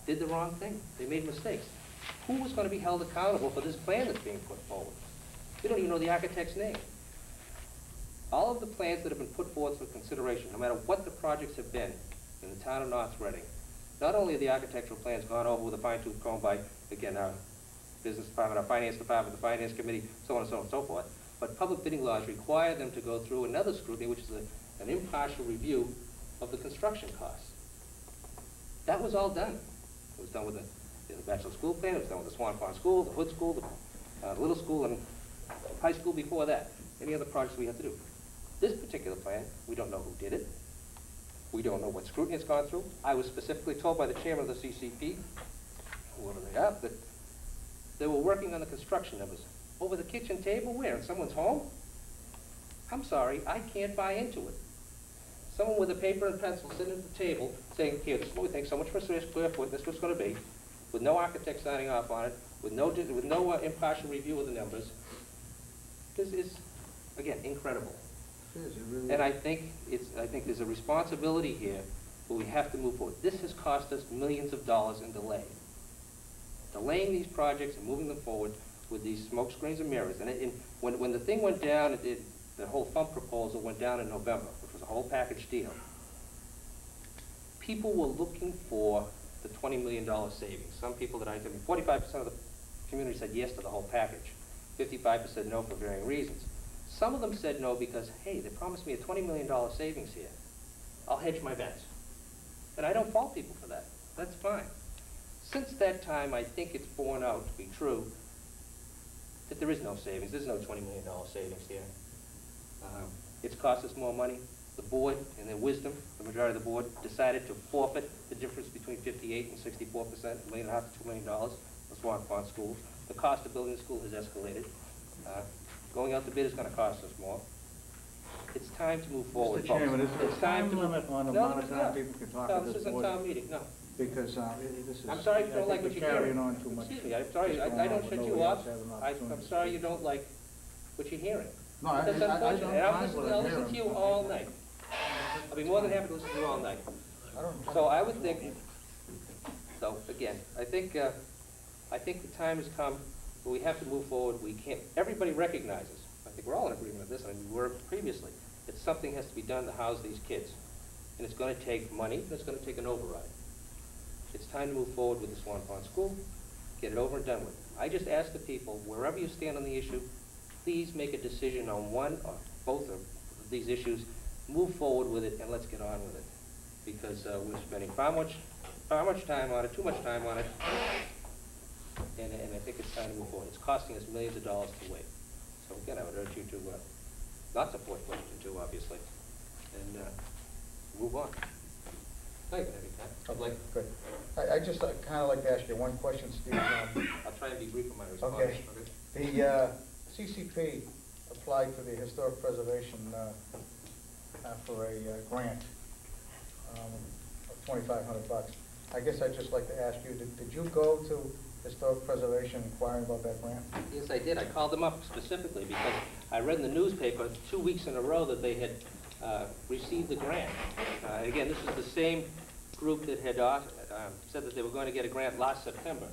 did the wrong thing. They made mistakes. Who was going to be held accountable for this plan that's being put forward? We don't even know the architect's name. All of the plans that have been put forth for consideration, no matter what the projects have been in the town of North Reading, not only are the architectural plans gone over with a fine-tooth comb by, again, our business department, our finance department, the finance committee, so on and so on and so forth, but public bidding laws require them to go through another scrutiny, which is an impartial review of the construction costs. That was all done. It was done with the bachelor school plan, it was done with the Swan Pond School, the Hood School, the Little School, and high school before that. Any other projects we have to do. This particular plan, we don't know who did it. We don't know what scrutiny it's gone through. I was specifically told by the chairman of the CCP, whoever they are, that they were working on the construction numbers. Over the kitchen table, where? In someone's home? I'm sorry, I can't buy into it. Someone with a paper and pencil sitting at the table saying, here, this is what we think, so much per square foot, this is what's going to be, with no architect signing off on it, with no impartial review of the numbers. This is, again, incredible. And I think there's a responsibility here where we have to move forward. This has cost us millions of dollars in delay. Delaying these projects and moving them forward with these smoke screens and mirrors. And when the thing went down, the whole fund proposal went down in November, which was a whole package deal. People were looking for the $20 million savings. Some people that I interviewed, 45% of the community said yes to the whole package. 55% said no for varying reasons. Some of them said no because, hey, they promised me a $20 million savings here. I'll hedge my bets. And I don't fault people for that. That's fine. Since that time, I think it's borne out to be true that there is no savings. There's no $20 million savings here. It's cost us more money. The board, in their wisdom, the majority of the board, decided to forfeit the difference between 58 and 64%, $1.5 million to $2 million, the Swan Pond School. The cost of building the school has escalated. Going out to bid is going to cost us more. It's time to move forward, Mr. Chairman, is there It's a time time to limit on the No, amount of there's time not. people can talk No, at this this isn't board? town meeting, no. Because this is... I'm sorry if you don't like what we're you're hearing. carrying on too much. Excuse me, I'm sorry, I don't shut you off. I'm sorry you don't like what you're hearing. No, I That's don't unfortunate, and mind what I'll I'm listen to you hearing. all night. I'll be more than happy to listen to you all night. So I would think, so again, I think the time has come where we have to move forward. We can't, everybody recognizes, I think we're all in agreement on this, and we were previously, that something has to be done to house these kids. And it's going to take money, and it's going to take an override. It's time to move forward with the Swan Pond School, get it over and done with. I just ask the people, wherever you stand on the issue, please make a decision on one or both of these issues, move forward with it, and let's get on with it. Because we're spending far much time on it, too much time on it, and I think it's time to move forward. It's costing us millions of dollars to wait. So again, I would urge you to not support question 2, obviously, and move on. Thank you, I'd like, good. I just kind of like to ask you one question, Steve. I'll try and be brief in my response. Okay. The CCP applied for the historic preservation for a grant of $2,500. I guess I'd just like to ask you, did you go to historic preservation inquiring about that grant? Yes, I did. I called them up specifically because I read in the newspaper 2 weeks in a row that they had received the grant. Again, this is the same group that had said that they were going to get a grant last September.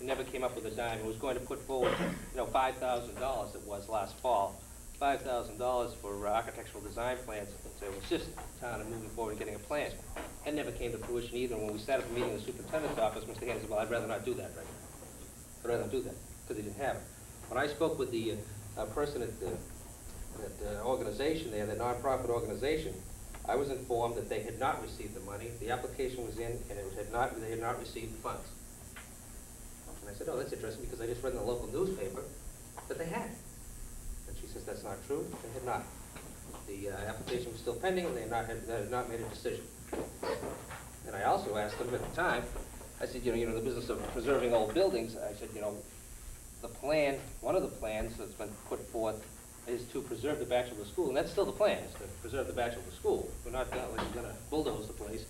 It never came up with a dime. It was going to put forward, $5,000 it was last fall. $5,000 for architectural design plans to assist the town in moving forward and getting a plan. That never came to fruition either. When we sat at the meeting in the superintendent's office, Mr. Hands said, well, I'd rather not do that right now. I'd rather not do that because he didn't have it. When I spoke with the person at the organization there, the nonprofit organization, I was informed that they had not received the money. The application was in, and they had not received the funds. And I said, oh, that's interesting because I just read in the local newspaper that they had. And she says, that's not true. They had not. The application was still pending, and they had not made a decision. And I also asked them at the time, I said, the business of preserving old buildings, I said, the plan, one of the plans that's been put forth is to preserve the bachelor school, and that's still the plan, is to preserve the bachelor school. We're not going to bulldoze the place.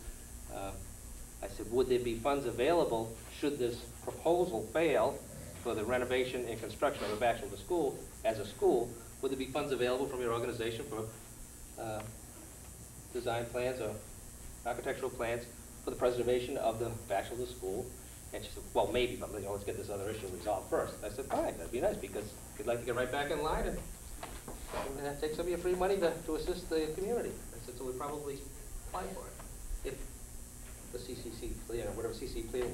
I said, would there be funds available should this proposal fail for the renovation and construction of a bachelor school as a school? Would there be funds available from your organization for design plans or architectural plans for the preservation of the bachelor's school. And she said, well, maybe, but let's get this other issue resolved first. I said, fine, that'd be nice, because we'd like to get right back in line and take some of your free money to assist the community. I said, so we probably apply for it, if the CCC, whatever CC plan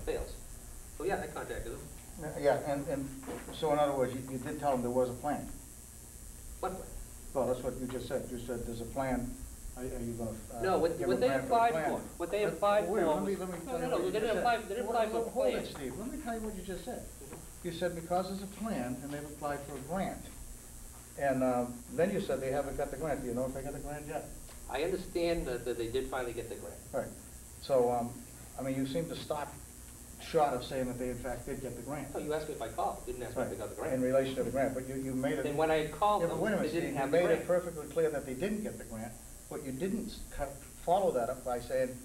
fails. So yeah, I contacted them. Yeah, and so in other words, you did tell them there was a plan. What plan? Well, that's what you just said. You said there's a plan. Are you gonna? No, what give a they plan applied plan? for, what they applied for. Wait, let me was- tell you No, what you they didn't just apply, said. they didn't apply for a Hold plan. it, Steve. Let me tell you what you just said. You said because there's a plan and they've applied for a grant. And then you said they haven't got the grant. Do you know if they got the grant yet? I understand that they did finally get the grant. Right. So, I mean, you seem to stop short of saying that they in fact did get the grant. No, you asked me if I called, didn't ask me if they got the In grant. relation to the grant, but you made it. And when I called Yeah, them, but wait a they minute, Steve, didn't you have the made it grant. perfectly clear that they didn't get the grant, but you didn't follow that up by saying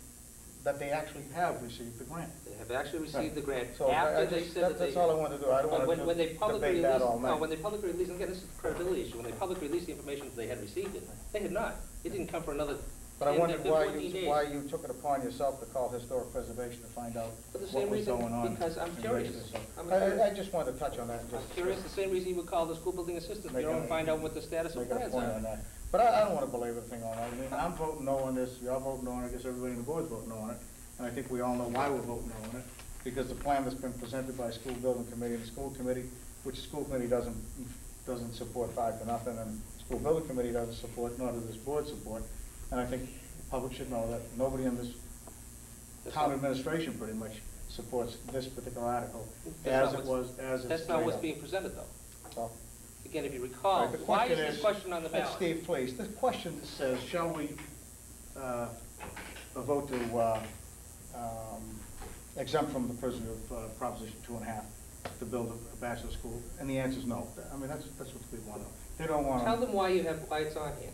that they actually have received the grant. They have actually received the grant So after they said that they. that's all I wanted to do. I don't want When they to publicly debate that released, all no, night. when they publicly released, and again, this is a credibility issue, when they publicly released the information that they had received it, they had not. It didn't come for another But I 10, wondered why 14 days. you took it upon yourself to call historic preservation to find out For the what same was reason, going on. because I'm in curious. relation to this. I'm curious. I just wanted to touch on that. I'm curious, the same reason you would call the school building assistant Make bureau and a- find out what the status of Making a plans point on are. that. But I don't want to belabor the thing all night. I mean, I'm voting no on this, you're voting no on it, I guess everybody in the board's voting no on it. And I think we all know why we're voting no on it, because the plan that's been presented by school building committee and the school committee, which the school committee doesn't support 5-0, and school building committee doesn't support, nor does this board support. And I think the public should know that nobody in this That's town not- administration pretty much supports this particular article That's as not it what's- was, as it's That's not laid what's out. being presented, though. So, Again, if you all recall, right, the why is question this question on the ballot? Steve, please, the question says, shall we vote to exempt from the prison of Proposition 2.5 to build a bachelor school? And the answer is no. I mean, that's what the people want to know. They don't want to. Tell them why it's on here.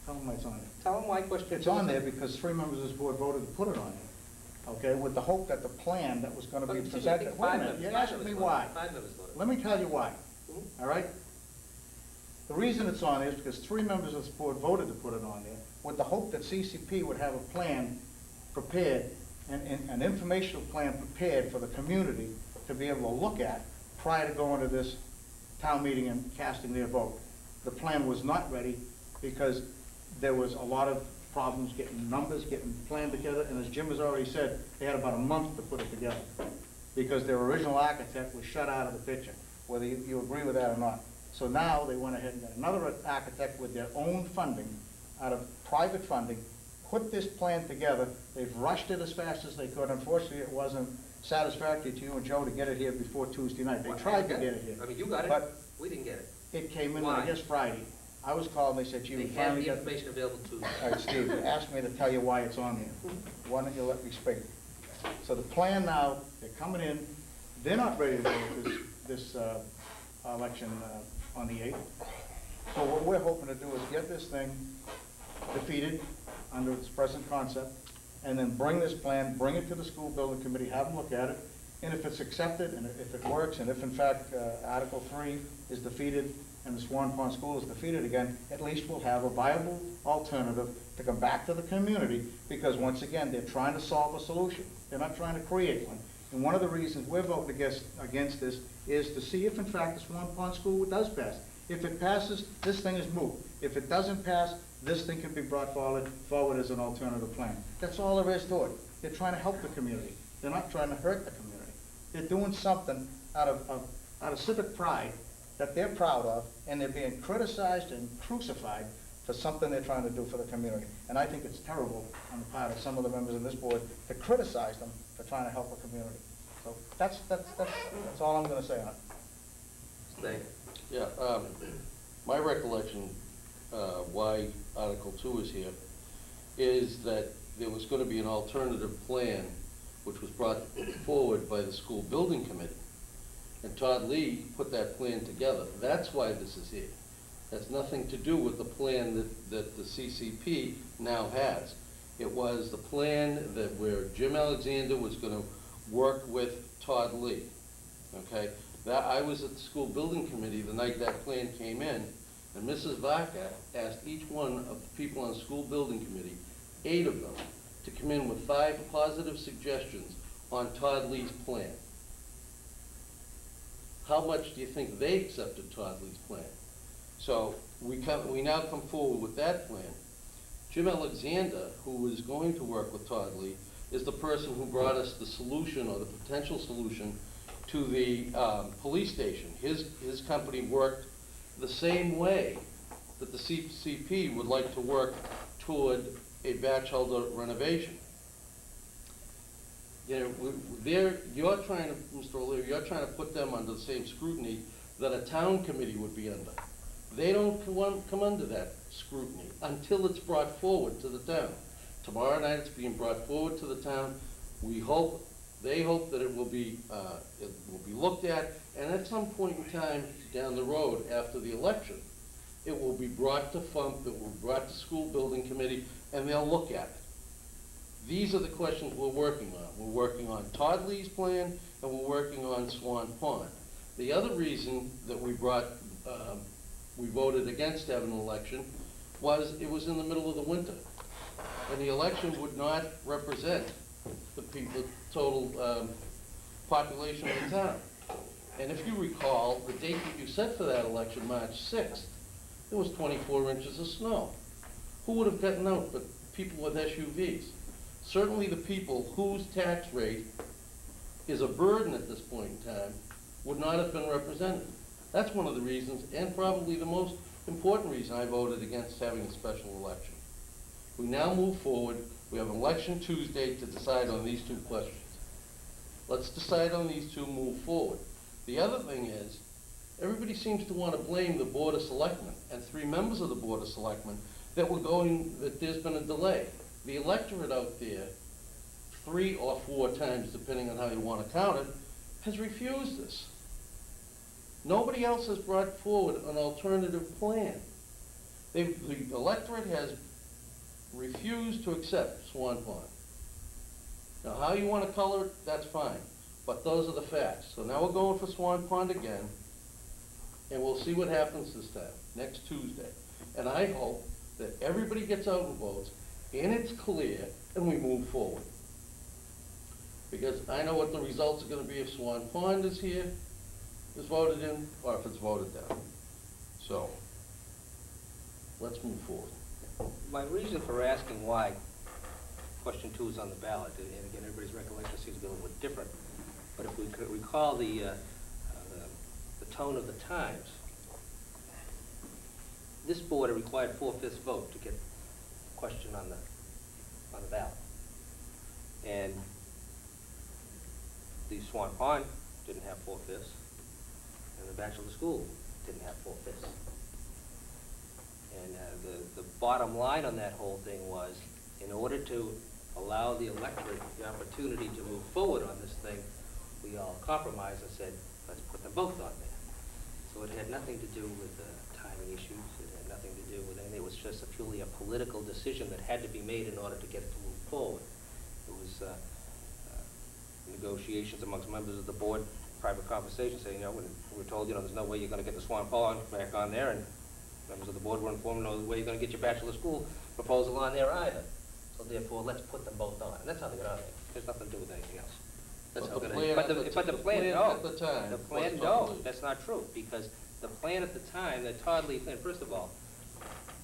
Tell them why it's on there. Tell them why question. It's on there because 3 members of this board voted to put it on there, okay, with the hope that the plan that was going to be Excuse me, I think presented. Wait a five minute, members- you're five asking me members why. voted. 5 members voted. Let me tell you why, Mhm. all right? The reason it's on there is because 3 members of this board voted to put it on there with the hope that CCP would have a plan prepared, an informational plan prepared for the community to be able to look at prior to going to this town meeting and casting their vote. The plan was not ready because there was a lot of problems getting numbers, getting planned together, and as Jim has already said, they had about a month to put it together because their original architect was shut out of the picture, whether you agree with that or not. So now they went ahead and got another architect with their own funding, out of private funding, put this plan together. They've rushed it as fast as they could. Unfortunately, it wasn't satisfactory to you and Joe to get it here before Tuesday night. They Well, tried to I get it here. I mean, you got it, But we didn't get it. it came in, Why? I guess, Friday. I was called, and they said, gee, They we had finally the got. information available to. All right, Steve, you asked me to tell you why it's on there. Why don't you let me speak? So the plan now, they're coming in, they're not ready to vote this election on the 8th. So what we're hoping to do is get this thing defeated under its present concept, and then bring this plan, bring it to the school building committee, have them look at it, and if it's accepted, and if it works, and if in fact Article 3 is defeated, and the Swan Pond School is defeated again, at least we'll have a viable alternative to come back to the community, because once again, they're trying to solve a solution. They're not trying to create one. And one of the reasons we're voting against this is to see if in fact the Swan Pond School does pass. If it passes, this thing is moot. If it doesn't pass, this thing can be brought forward as an alternative plan. That's all there is to it. They're trying to help the community. They're not trying to hurt the community. They're doing something out of civic pride that they're proud of, and they're being criticized and crucified for something they're trying to do for the community. And I think it's terrible on the part of some of the members of this board to criticize them for trying to help a community. So that's all I'm gonna say on it. Thank you. Yeah, my recollection, why Article 2 is here, is that there was going to be an alternative plan which was brought forward by the school building committee. And Todd Lee put that plan together. That's why this is here. That's nothing to do with the plan that the CCP now has. It was the plan that where Jim Alexander was going to work with Todd Lee, okay? That, I was at the school building committee the night that plan came in, and Mrs. Vaca asked each one of the people on the school building committee, 8 of them, to come in with 5 positive suggestions on Todd Lee's plan. How much do you think they accepted Todd Lee's plan? So we now come forward with that plan. Jim Alexander, who is going to work with Todd Lee, is the person who brought us the solution or the potential solution to the police station. His company worked the same way that the CCP would like to work toward a Batchelder renovation. You know, you're trying to, Mr. O'Leary, you're trying to put them under the same scrutiny that a town committee would be under. They don't come under that scrutiny until it's brought forward to the town. Tomorrow night it's being brought forward to the town. They hope that it will be looked at, and at some point in time down the road after the election, it will be brought to FUMP, it will be brought to school building committee, and they'll look at it. These are the questions we're working on. We're working on Todd Lee's plan, and we're working on Swan Pond. The other reason that we voted against having an election was it was in the middle of the winter. And the election would not represent the total population of the town. And if you recall, the date that you set for that election, March 6th, there was 24 inches of snow. Who would have gotten out but people with SUVs? Certainly the people whose tax rate is a burden at this point in time would not have been represented. That's one of the reasons, and probably the most important reason I voted against having a special election. We now move forward. We have an election Tuesday to decide on these 2 questions. Let's decide on these 2, move forward. The other thing is, everybody seems to want to blame the Board of Selectmen and 3 members of the Board of Selectmen that there's been a delay. The electorate out there, 3 or 4 times, depending on how you want to count it, has refused this. Nobody else has brought forward an alternative plan. The electorate has refused to accept Swan Pond. Now, how you want to color it, that's fine, but those are the facts. So now we're going for Swan Pond again, and we'll see what happens this time, next Tuesday. And I hope that everybody gets out and votes, and it's clear, and we move forward. Because I know what the results are going to be if Swan Pond is voted in, or if it's voted down. So, let's move forward. My reason for asking why question 2 is on the ballot, and again, everybody's recollection seems to be a little bit different, but if we could recall the tone of the times, this board had required 4/5 vote to get the question on the ballot. And the Swan Pond didn't have 4/5, and the Batchelor School didn't have 4/5. And the bottom line on that whole thing was, in order to allow the electorate the opportunity to move forward on this thing, we all compromised and said, let's put them both on there. So it had nothing to do with timing issues. It had nothing to do with anything. It was just purely a political decision that had to be made in order to get it to move forward. It was negotiations amongst members of the board, private conversations, saying, when we were told, there's no way you're going to get the Swan Pond back on there, and members of the board were informed, no way you're going to get your Bachelor School proposal on there either. So therefore, let's put them both on. And that's how they got on there. There's nothing to do with anything else. That's how But the it- plan but the plan, no. at the time The plan, was no, totally- that's not true, because the plan at the time, the Todd Lee plan, first of all,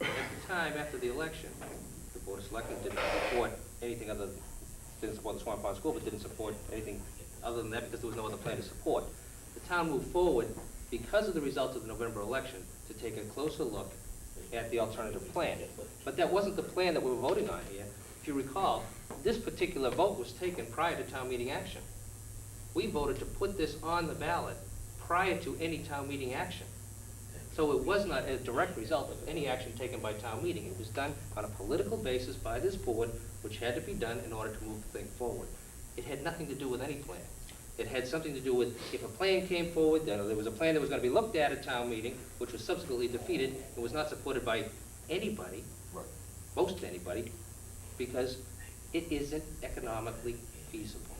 at the time after the election, the Board of Selectmen didn't support anything other than, didn't support the Swan Pond School, but didn't support anything other than that because there was no other plan to support. The town moved forward because of the results of the November election to take a closer look at the alternative plan. But that wasn't the plan that we were voting on here. If you recall, this particular vote was taken prior to town meeting action. We voted to put this on the ballot prior to any town meeting action. So it was not a direct result of any action taken by town meeting. It was done on a political basis by this board, which had to be done in order to move the thing forward. It had nothing to do with any plan. It had something to do with, if a plan came forward, then there was a plan that was going to be looked at town meeting, which was subsequently defeated and was not supported by anybody, Right. most anybody, because it isn't economically feasible.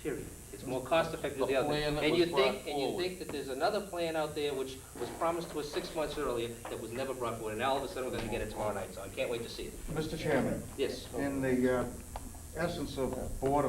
period. It's more cost effective than The the other. plan that And was you brought think, and you forward. think that there's another plan out there which was promised to us 6 months earlier that was never brought forward, and now all of a sudden we're gonna get it tomorrow night, so I can't wait to see it. Mr. Chairman, Yes. in the essence of boredom